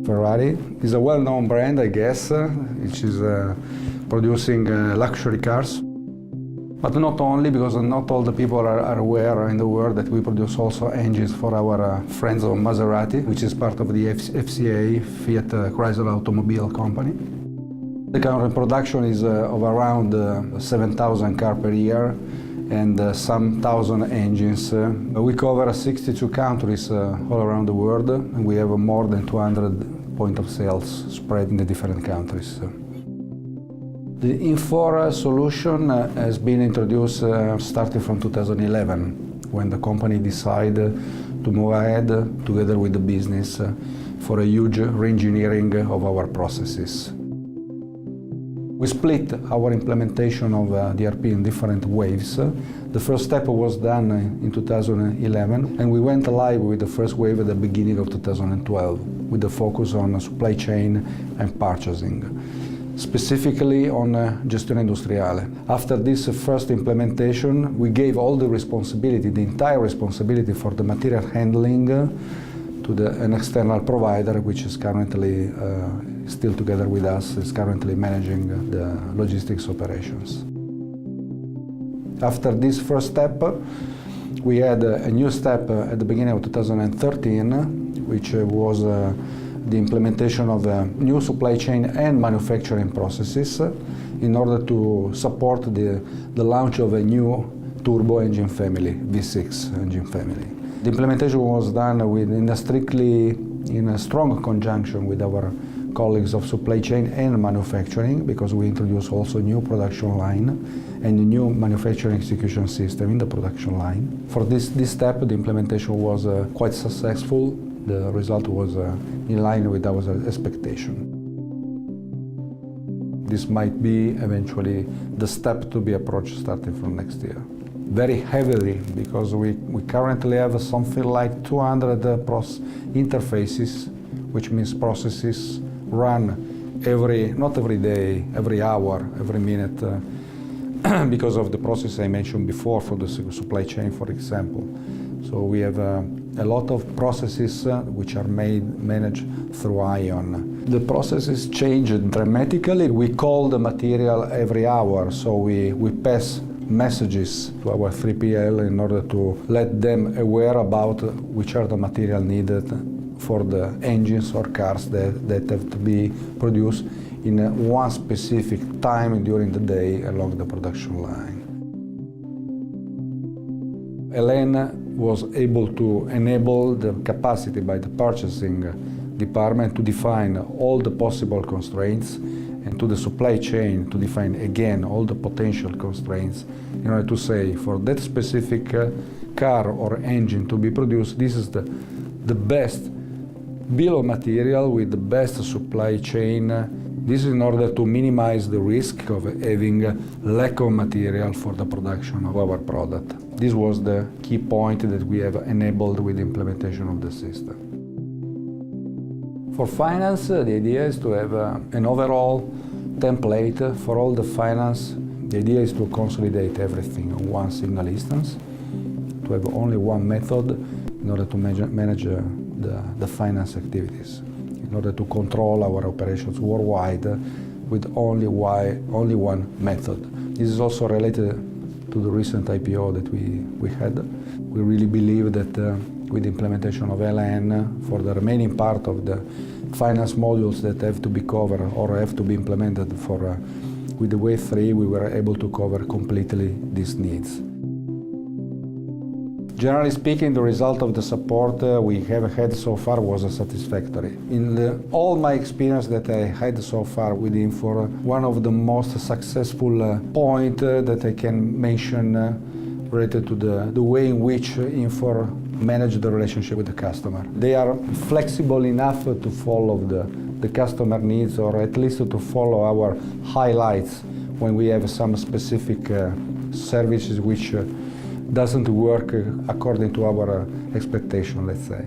Ferrari is a well-known brand, I guess, which is producing luxury cars. But not only, because not all the people are aware in the world that we produce also engines for our friends of Maserati, which is part of the FCA, Fiat Chrysler Automobile Company. The current production is of around 7,000 cars per year and some thousand engines. We cover 62 countries all around the world, and we have more than 200 points of sales spread in the different countries. The Infor solution has been introduced starting from 2011, when the company decided to move ahead together with the business for a huge re-engineering of our processes. We split our implementation of the ERP in different waves. The first step was done in 2011, and we went live with the first wave at the beginning of 2012, with the focus on supply chain and purchasing, specifically on gestione industriale. After this first implementation, we gave all the responsibility, the entire responsibility for the material handling to an external provider, which is currently still together with us, is currently managing the logistics operations. After this first step, we had a new step at the beginning of 2013, which was the implementation of new supply chain and manufacturing processes in order to support the launch of a new turbo engine family, V6 engine family. The implementation was done in a strong conjunction with our colleagues of supply chain and manufacturing, because we introduced also new production line and a new manufacturing execution system in the production line. For this step, the implementation was quite successful. The result was in line with our expectation. This might be eventually the step to be approached starting from next year. Very heavily, because we currently have something like 200 interfaces, which means processes run not every day, every hour, every minute, because of the process I mentioned before for the supply chain, for example. So we have a lot of processes which are managed through ION. The processes change dramatically. We call the material every hour, so we pass messages to our 3PL in order to let them aware about which are the material needed for the engines or cars that have to be produced in one specific time during the day along the production line. LN was able to enable the capacity by the purchasing department to define all the possible constraints, and to the supply chain to define again all the potential constraints in order to say for that specific car or engine to be produced, this is the best bill of material with the best supply chain. This is in order to minimize the risk of having lack of material for the production of our product. This was the key point that we have enabled with the implementation of the system. For finance, the idea is to have an overall template for all the finance. The idea is to consolidate everything on one single instance, to have only one method in order to manage the finance activities, in order to control our operations worldwide with only one method. This is also related to the recent IPO that we had. We really believe that with the implementation of LN, for the remaining part of the finance modules that have to be covered or have to be implemented with the Wave 3, we were able to cover completely these needs. Generally speaking, the result of the support we have had so far was satisfactory. In all my experience that I had so far with Infor, one of the most successful point that I can mention related to the way in which Infor manage the relationship with the customer. They are flexible enough to follow the customer needs, or at least to follow our highlights when we have some specific services which doesn't work according to our expectation, let's say.